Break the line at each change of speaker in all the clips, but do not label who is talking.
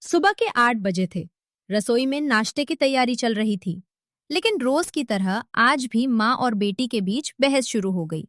सुबह के 8 बजे थे। रसोई में नाश्ते की तैयारी चल रही थी, लेकिन रोज की तरह आज भी माँ और बेटी के बीच बहस शुरू हो गई।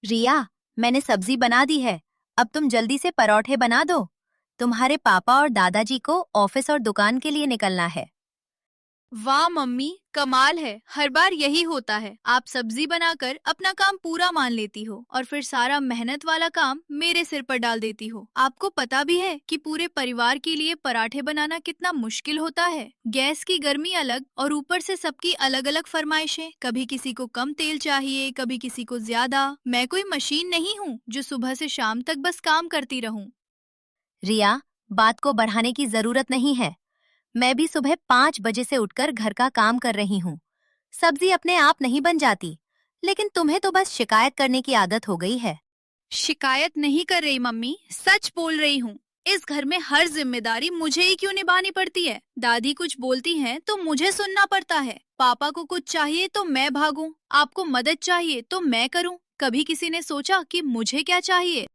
रिया, मैंने सब्जी बना दी है। अब तुम जल्दी से परोठे बना दो। तुम्हारे पापा और दादाजी को ऑफिस और दुकान के लिए निकलना है।
वाह मम्मी, कमाल है। हर बार यही होता है। आप सब्जी बनाकर अपना काम पूरा मान लेती हो और फिर सारा मेहनत वाला काम मेरे सिर पर डाल देती हो। आपको पता भी है कि पूरे परिवार के लिए पराठे बनाना कितना मुश्किल होता है। गैस की गर्मी अलग और ऊपर से सबकी अलग अलग फरमाइशें। कभी किसी को कम तेल चाहिए, कभी किसी को ज्यादा। मैं कोई मशीन नहीं हूँ जो सुबह से शाम तक बस काम करती रहूं।
रिया, बात को बढ़ाने की जरूरत नहीं है। मैं भी सुबह 5 बजे से उठकर घर का काम कर रही हूँ। सब्जी अपने आप नहीं बन जाती, लेकिन तुम्हें तो बस शिकायत करने की आदत हो गई है।
शिकायत नहीं कर रही मम्मी, सच बोल रही हूँ। इस घर में हर जिम्मेदारी मुझे ही क्यों निभानी पड़ती है? दादी कुछ बोलती हैं तो मुझे सुनना पड़ता है। पापा को कुछ चाहिए तो मैं भागूं। आपको मदद चाहिए तो मैं करूं। कभी किसी ने सोचा कि मुझे क्या चाहिए?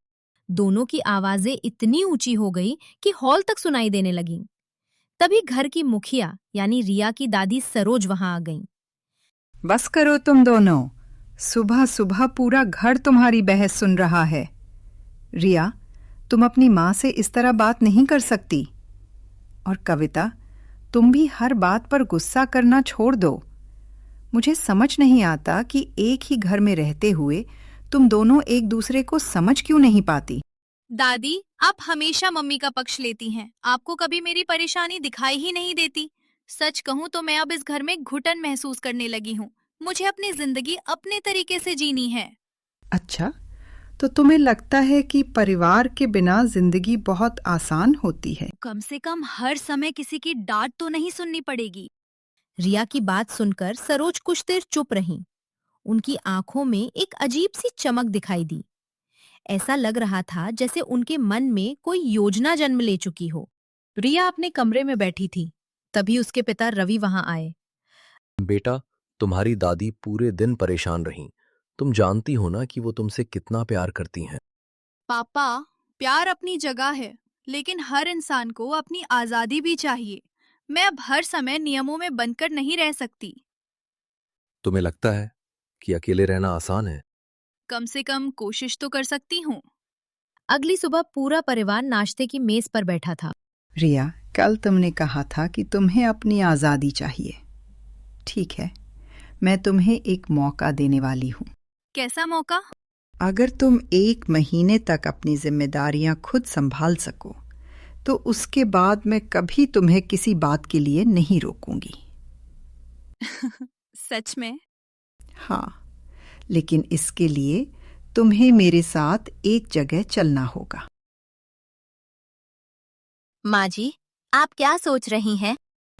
दोनों की आवाजें इतनी ऊंची हो गई कि हॉल तक सुनाई देने लगीं। तभी घर की मुखिया यानी रिया की दादी सरोज वहां आ गईं।
बस करो तुम दोनों। सुबह सुबह पूरा घर तुम्हारी बहस सुन रहा है। रिया, तुम अपनी माँ से इस तरह बात नहीं कर सकती। और कविता, तुम भी हर बात पर गुस्सा करना छोड़ दो। मुझे समझ नहीं आता कि एक ही घर में रहते हुए तुम दोनों एक दूसरे को समझ क्यों नहीं पाती।
दादी, आप हमेशा मम्मी का पक्ष लेती हैं। आपको कभी मेरी परेशानी दिखाई ही नहीं देती। सच कहूँ तो मैं अब इस घर में घुटन महसूस करने लगी हूँ। मुझे अपनी जिंदगी अपने तरीके से जीनी है।
अच्छा, तो तुम्हें लगता है कि परिवार के बिना जिंदगी बहुत आसान होती है?
कम से कम हर समय किसी की डांट तो नहीं सुननी पड़ेगी।
रिया की बात सुनकर सरोज कुछ देर चुप रहीं। उनकी आंखों में एक अजीब सी चमक दिखाई दी। ऐसा लग रहा था जैसे उनके मन में कोई योजना जन्म ले चुकी हो। रिया अपने कमरे में बैठी थी, तभी उसके पिता रवि वहां आए।
बेटा, तुम्हारी दादी पूरे दिन परेशान रहीं। तुम जानती हो ना कि वो तुमसे कितना प्यार करती हैं।
पापा, प्यार अपनी जगह है, लेकिन हर इंसान को अपनी आजादी भी चाहिए। मैं अब हर समय नियमों में बंधकर नहीं रह सकती।
तुम्हें लगता है कि अकेले रहना आसान है?
कम से कम कोशिश तो कर सकती हूँ।
अगली सुबह पूरा परिवार नाश्ते की मेज पर बैठा था।
रिया, कल तुमने कहा था कि तुम्हें अपनी आज़ादी चाहिए। ठीक है, मैं तुम्हें एक मौका देने वाली हूँ।
कैसा मौका?
अगर तुम 1 महीने तक अपनी जिम्मेदारियां खुद संभाल सको, तो उसके बाद मैं कभी तुम्हें किसी बात के लिए नहीं रोकूंगी।
सच में?
हाँ, लेकिन इसके लिए तुम्हें मेरे साथ एक जगह चलना होगा।
माँ जी, आप क्या सोच रही हैं?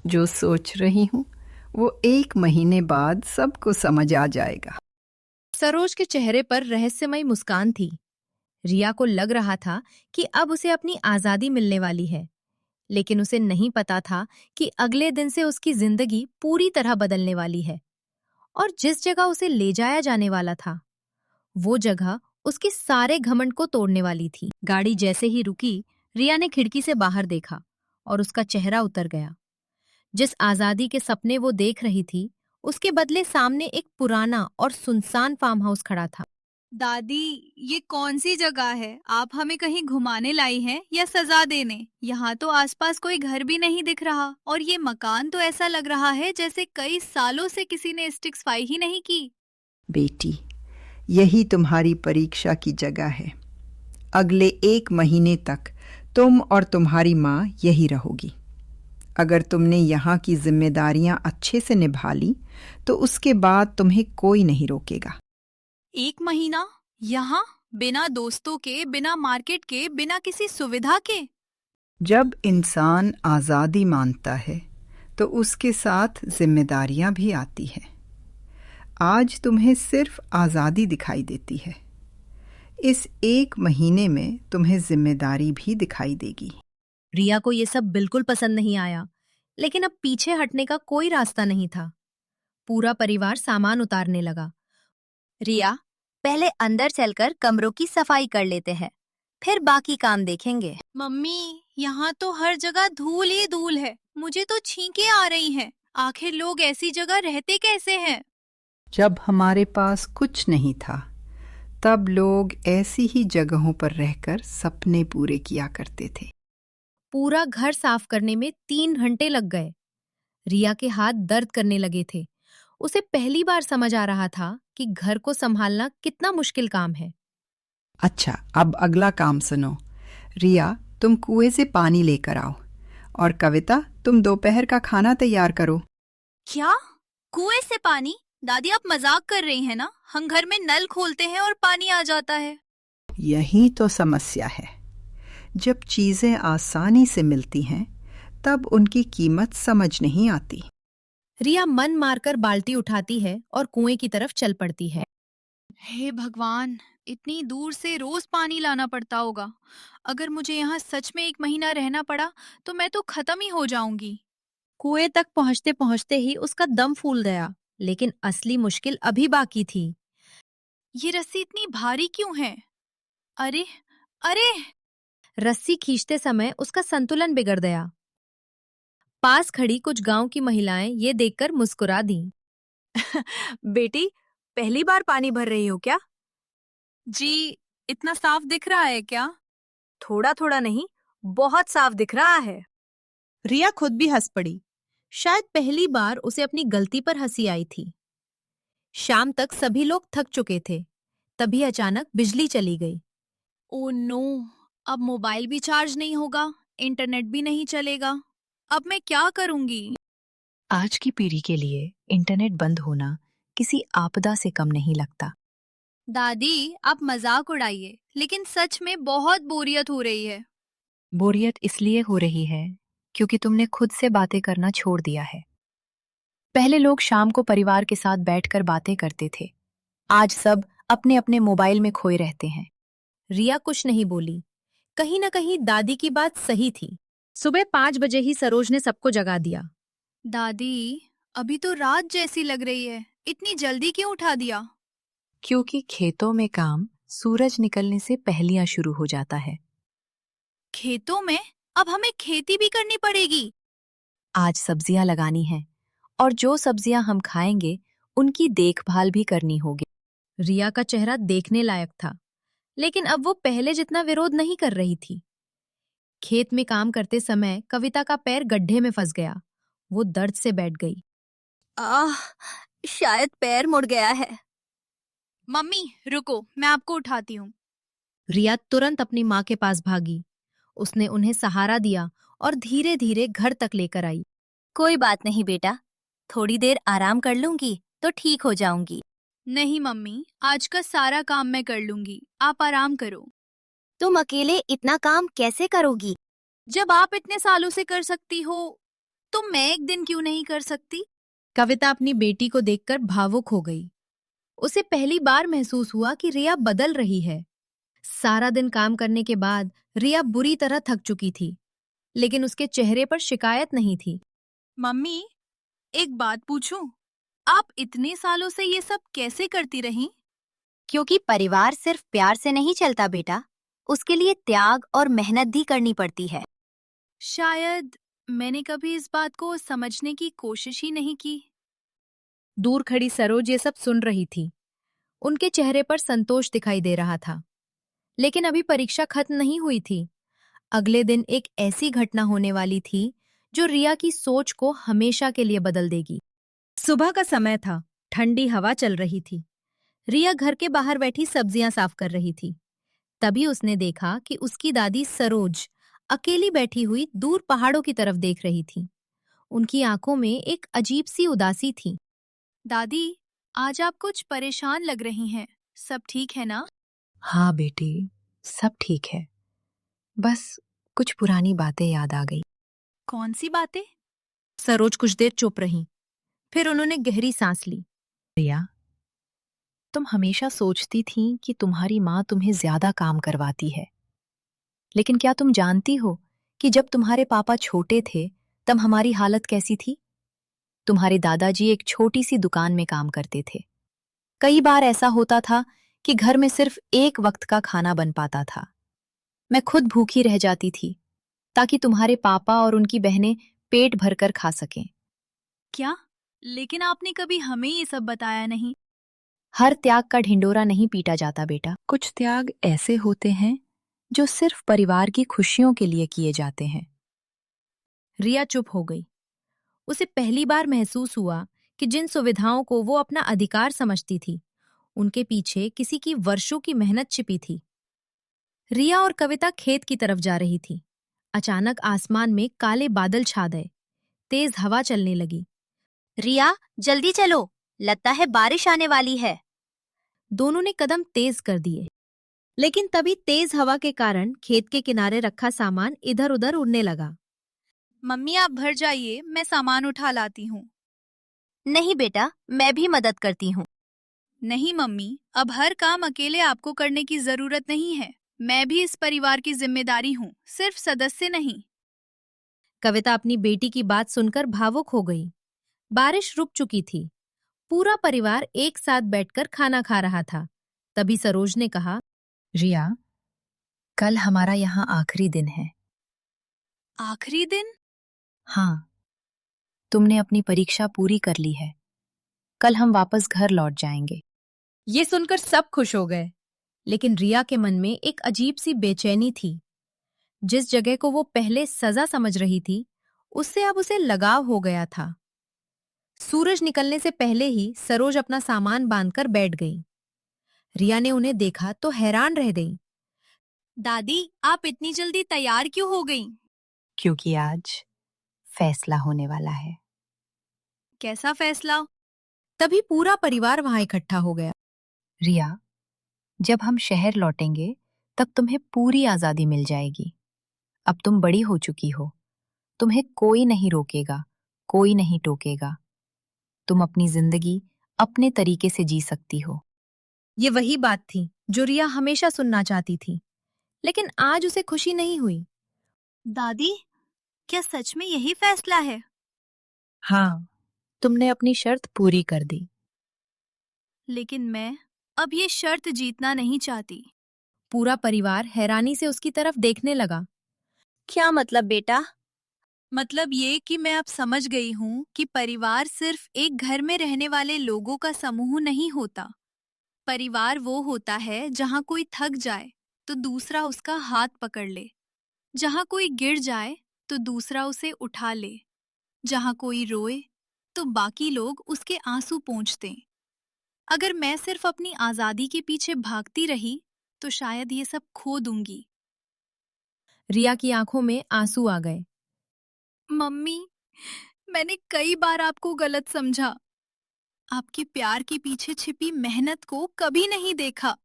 जो सोच रही हूँ वो 1 महीने बाद सबको समझ आ जाएगा।
सरोज के चेहरे पर रहस्यमयी मुस्कान थी। रिया को लग रहा था कि अब उसे अपनी आजादी मिलने वाली है, लेकिन उसे नहीं पता था कि अगले दिन से उसकी जिंदगी पूरी तरह बदलने वाली है। और जिस जगह उसे ले जाया जाने वाला था, वो जगह उसके सारे घमंड को तोड़ने वाली थी। गाड़ी जैसे ही रुकी, रिया ने खिड़की से बाहर देखा और उसका चेहरा उतर गया। जिस आजादी के सपने वो देख रही थी, उसके बदले सामने एक पुराना और सुनसान फार्म हाउस खड़ा था।
दादी, ये कौन सी जगह है? आप हमें कहीं घुमाने लाई हैं या सजा देने? यहाँ तो आसपास कोई घर भी नहीं दिख रहा और ये मकान तो ऐसा लग रहा है जैसे कई सालों से किसी ने इसकी सफाई ही नहीं की।
बेटी, यही तुम्हारी परीक्षा की जगह है। अगले 1 महीने तक तुम और तुम्हारी माँ यही रहोगी। अगर तुमने यहाँ की जिम्मेदारियां अच्छे से निभा ली, तो उसके बाद तुम्हें कोई नहीं रोकेगा।
1 महीना यहाँ, बिना दोस्तों के, बिना मार्केट के, बिना किसी सुविधा के?
जब इंसान आज़ादी मानता है तो उसके साथ जिम्मेदारियां भी आती हैं। आज तुम्हें सिर्फ आज़ादी दिखाई देती है, इस 1 महीने में तुम्हें जिम्मेदारी भी दिखाई देगी।
रिया को ये सब बिल्कुल पसंद नहीं आया, लेकिन अब पीछे हटने का कोई रास्ता नहीं था। पूरा परिवार सामान उतारने लगा।
रिया, पहले अंदर चलकर कमरों की सफाई कर लेते हैं। फिर बाकी काम देखेंगे।
मम्मी, यहाँ तो हर जगह धूल ही धूल है। मुझे तो छींकें आ रही हैं। आखिर लोग ऐसी जगह रहते कैसे हैं?
जब हमारे पास कुछ नहीं था तब लोग ऐसी ही जगहों पर रहकर सपने पूरे किया करते थे।
पूरा घर साफ करने में 3 घंटे लग गए। रिया के हाथ दर्द करने लगे थे। उसे पहली बार समझ आ रहा था कि घर को संभालना कितना मुश्किल काम है।
अच्छा, अब अगला काम सुनो। रिया, तुम कुएं से पानी लेकर आओ और कविता, तुम दोपहर का खाना तैयार करो।
क्या? कुएं से पानी? दादी, आप मजाक कर रही हैं ना? हम घर में नल खोलते हैं और पानी आ जाता है।
यही तो समस्या है। जब चीजें आसानी से मिलती हैं तब उनकी कीमत समझ नहीं आती।
रिया मन मारकर बाल्टी उठाती है और कुएं की तरफ चल पड़ती है।
हे भगवान, इतनी दूर से रोज पानी लाना पड़ता होगा। अगर मुझे यहाँ सच में 1 महीना रहना पड़ा तो मैं तो खत्म ही हो जाऊंगी।
कुएं तक पहुंचते पहुंचते ही उसका दम फूल गया, लेकिन असली मुश्किल अभी बाकी थी।
ये रस्सी इतनी भारी क्यों है? अरे, अरे!
रस्सी खींचते समय उसका संतुलन बिगड़ गया। पास खड़ी कुछ गांव की महिलाएं ये देखकर मुस्कुरा दीं।
बेटी, पहली बार पानी भर रही हो क्या?
जी, इतना साफ दिख रहा है क्या?
थोड़ा थोड़ा नहीं, बहुत साफ दिख रहा है।
रिया खुद भी हंस पड़ी। शायद पहली बार उसे अपनी गलती पर हंसी आई थी। शाम तक सभी लोग थक चुके थे। तभी अचानक बिजली चली गई।
Oh no! अब मोबाइल भी चार्ज नहीं होगा, इंटरनेट भी नहीं चलेगा। अब मैं क्या करूंगी?
आज की पीढ़ी के लिए इंटरनेट बंद होना किसी आपदा से कम नहीं लगता।
दादी, आप मजाक उड़ाइए, लेकिन सच में बहुत बोरियत हो रही है।
बोरियत इसलिए हो रही है क्योंकि तुमने खुद से बातें करना छोड़ दिया है। पहले लोग शाम को परिवार के साथ बैठकर बातें करते थे। आज सब अपने अपने मोबाइल में खोए रहते हैं।
रिया कुछ नहीं बोली। कहीं न कहीं दादी की बात सही थी। सुबह 5 बजे ही सरोज ने सबको जगा दिया।
दादी, अभी तो रात जैसी लग रही है। इतनी जल्दी क्यों उठा दिया?
क्योंकि खेतों में काम सूरज निकलने से पहलियां शुरू हो जाता है।
खेतों में? अब हमें खेती भी करनी पड़ेगी।
आज सब्जियां लगानी हैं और जो सब्जियां हम खाएंगे उनकी देखभाल भी करनी होगी।
रिया का चेहरा देखने लायक था, लेकिन अब वो पहले जितना विरोध नहीं कर रही थी। खेत में काम करते समय कविता का पैर गड्ढे में फंस गया। वो दर्द से बैठ गई।
आह, शायद पैर मुड़ गया है।
मम्मी, रुको, मैं आपको उठाती हूँ।
रिया तुरंत अपनी माँ के पास भागी। उसने उन्हें सहारा दिया और धीरे धीरे घर तक लेकर आई।
कोई बात नहीं बेटा, थोड़ी देर आराम कर लूंगी तो ठीक हो जाऊंगी।
नहीं मम्मी, आज का सारा काम मैं कर लूंगी। आप आराम करो।
तुम अकेले इतना काम कैसे करोगी?
जब आप इतने सालों से कर सकती हो, तो मैं एक दिन क्यों नहीं कर सकती?
कविता अपनी बेटी को देखकर भावुक हो गई। उसे पहली बार महसूस हुआ कि रिया बदल रही है। सारा दिन काम करने के बाद रिया बुरी तरह थक चुकी थी, लेकिन उसके चेहरे पर शिकायत नहीं थी।
मम्मी, एक बात पूछूं? आप इतने सालों से ये सब कैसे करती रहीं?
क्योंकि परिवार सिर्फ प्यार से नहीं चलता बेटा, उसके लिए त्याग और मेहनत भी करनी पड़ती है।
शायद मैंने कभी इस बात को समझने की कोशिश ही नहीं की।
दूर खड़ी सरोज ये सब सुन रही थी। उनके चेहरे पर संतोष दिखाई दे रहा था। लेकिन अभी परीक्षा खत्म नहीं हुई थी। अगले दिन एक ऐसी घटना होने वाली थी जो रिया की सोच को हमेशा के लिए बदल देगी। सुबह का समय था, ठंडी हवा चल रही थी। रिया घर के बाहर बैठी सब्जियां साफ कर रही थी। तभी उसने देखा कि उसकी दादी सरोज अकेली बैठी हुई दूर पहाड़ों की तरफ देख रही थी। उनकी आंखों में एक अजीब सी उदासी थी।
दादी, आज आप कुछ परेशान लग रही हैं। सब ठीक है ना?
हाँ बेटी, सब ठीक है। बस कुछ पुरानी बातें याद आ गई।
कौन सी बातें?
सरोज कुछ देर चुप रही। फिर उन्होंने गहरी सांस ली।
रिया, तुम हमेशा सोचती थी कि तुम्हारी माँ तुम्हें ज्यादा काम करवाती है। लेकिन क्या तुम जानती हो कि जब तुम्हारे पापा छोटे थे तब हमारी हालत कैसी थी? तुम्हारे दादाजी एक छोटी सी दुकान में काम करते थे। कई बार ऐसा होता था कि घर में सिर्फ एक वक्त का खाना बन पाता था। मैं खुद भूखी रह जाती थी ताकि तुम्हारे पापा और उनकी बहनें पेट भरकर खा सकें।
क्या? लेकिन आपने कभी हमें ये सब बताया नहीं।
हर त्याग का ढिंडोरा नहीं पीटा जाता बेटा। कुछ त्याग ऐसे होते हैं जो सिर्फ परिवार की खुशियों के लिए किए जाते हैं।
रिया चुप हो गई। उसे पहली बार महसूस हुआ कि जिन सुविधाओं को वो अपना अधिकार समझती थी, उनके पीछे किसी की वर्षों की मेहनत छिपी थी। रिया और कविता खेत की तरफ जा रही थी। अचानक आसमान में काले बादल छा गए। तेज हवा चलने लगी।
रिया, जल्दी चलो, लगता है बारिश आने वाली है।
दोनों ने कदम तेज कर दिए, लेकिन तभी तेज हवा के कारण खेत के किनारे रखा सामान इधर उधर उड़ने लगा।
मम्मी आप भर जाइए, मैं सामान उठा लाती हूँ।
नहीं बेटा, मैं भी मदद करती हूँ।
नहीं मम्मी, अब हर काम अकेले आपको करने की जरूरत नहीं है। मैं भी इस परिवार की जिम्मेदारी हूँ, सिर्फ सदस्य नहीं।
कविता अपनी बेटी की बात सुनकर भावुक हो गई। बारिश रुक चुकी थी। पूरा परिवार एक साथ बैठकर खाना खा रहा था। तभी सरोज ने कहा,
रिया, कल हमारा यहाँ आखिरी दिन है।
आखिरी दिन?
हाँ, तुमने अपनी परीक्षा पूरी कर ली है। कल हम वापस घर लौट जाएंगे।
ये सुनकर सब खुश हो गए, लेकिन रिया के मन में एक अजीब सी बेचैनी थी। जिस जगह को वो पहले सजा समझ रही थी, उससे अब उसे लगाव हो गया था। सूरज निकलने से पहले ही सरोज अपना सामान बांधकर बैठ गई। रिया ने उन्हें देखा तो हैरान रह गई।
दादी, आप इतनी जल्दी तैयार क्यों हो गई?
क्योंकि आज फैसला होने वाला है।
कैसा फैसला?
तभी पूरा परिवार वहां इकट्ठा हो गया।
रिया, जब हम शहर लौटेंगे तब तुम्हें पूरी आजादी मिल जाएगी। अब तुम बड़ी हो चुकी हो। तुम्हें कोई नहीं रोकेगा, कोई नहीं टोकेगा। तुम अपनी जिंदगी अपने तरीके से जी सकती हो।
ये वही बात थी जो रिया हमेशा सुनना चाहती थी, लेकिन आज उसे खुशी नहीं हुई।
दादी, क्या सच में यही फैसला है?
हाँ, तुमने अपनी शर्त पूरी कर दी।
लेकिन मैं अब ये शर्त जीतना नहीं चाहती।
पूरा परिवार हैरानी से उसकी तरफ देखने लगा।
क्या मतलब बेटा?
मतलब ये कि मैं अब समझ गई हूँ कि परिवार सिर्फ एक घर में रहने वाले लोगों का समूह नहीं होता। परिवार वो होता है जहाँ कोई थक जाए तो दूसरा उसका हाथ पकड़ ले, जहाँ कोई गिर जाए तो दूसरा उसे उठा ले, जहाँ कोई रोए तो बाकी लोग उसके आंसू पोंछते। अगर मैं सिर्फ अपनी आजादी के पीछे भागती रही तो शायद ये सब खो दूंगी।
रिया की आंखों में आंसू आ गए।
मम्मी, मैंने कई बार आपको गलत समझा। आपके प्यार के पीछे छिपी मेहनत को कभी नहीं देखा।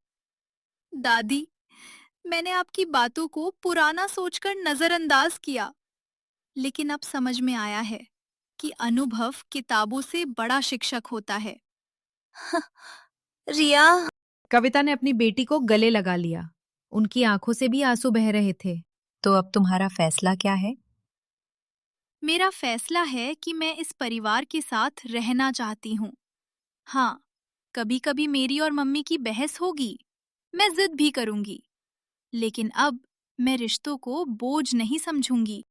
दादी, मैंने आपकी बातों को पुराना सोचकर नजरअंदाज किया, लेकिन अब समझ में आया है कि अनुभव किताबों से बड़ा शिक्षक होता है।
रिया,
कविता ने अपनी बेटी को गले लगा लिया। उनकी आंखों से भी आंसू बह रहे थे।
तो अब तुम्हारा फैसला क्या है?
मेरा फैसला है कि मैं इस परिवार के साथ रहना चाहती हूँ। हाँ, कभी कभी मेरी और मम्मी की बहस होगी, मैं जिद भी करूंगी, लेकिन अब मैं रिश्तों को बोझ नहीं समझूंगी।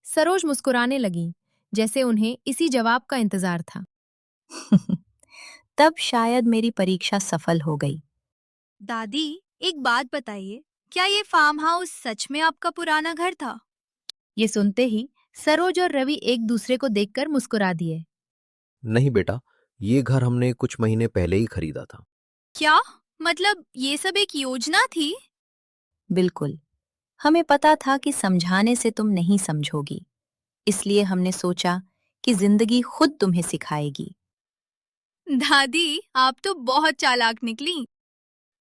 सरोज मुस्कुराने लगी, जैसे उन्हें इसी जवाब का इंतजार था।
तब शायद मेरी परीक्षा सफल हो गई।
दादी, एक बात बताइए, क्या ये फार्म हाउस सच में आपका पुराना घर था?
ये सुनते ही सरोज और रवि एक दूसरे को देखकर मुस्कुरा दिए।
नहीं बेटा, ये घर हमने कुछ महीने पहले ही खरीदा था।
क्या? मतलब ये सब एक योजना थी?
बिल्कुल। हमें पता था कि समझाने से तुम नहीं समझोगी, इसलिए हमने सोचा कि जिंदगी खुद तुम्हें सिखाएगी।
दादी, आप तो बहुत चालाक निकली।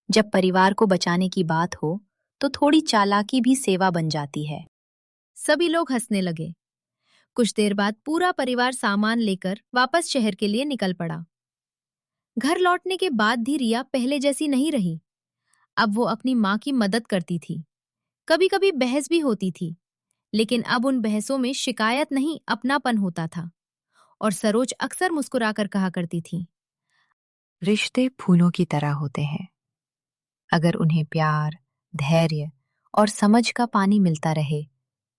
जब परिवार को बचाने की बात हो तो थोड़ी चालाकी भी सेवा बन जाती है।
सभी लोग हंसने लगे। कुछ देर बाद पूरा परिवार सामान लेकर वापस शहर के लिए निकल पड़ा। घर लौटने के बाद भी रिया पहले जैसी नहीं रही। अब वो अपनी माँ की मदद करती थी। कभी कभी बहस भी होती थी, लेकिन अब उन बहसों में शिकायत नहीं, अपनापन होता था। और सरोज अक्सर मुस्कुराकर कहा करती थी,
रिश्ते फूलों की तरह होते हैं। अगर उन्हें प्यार, धैर्य और समझ का पानी मिलता रहे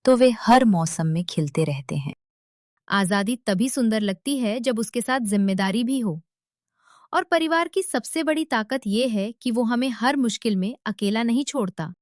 तो वे हर मौसम में खिलते रहते हैं।
आजादी तभी सुंदर लगती है जब उसके साथ जिम्मेदारी भी हो। और परिवार की सबसे बड़ी ताकत ये है कि वो हमें हर मुश्किल में अकेला नहीं छोड़ता।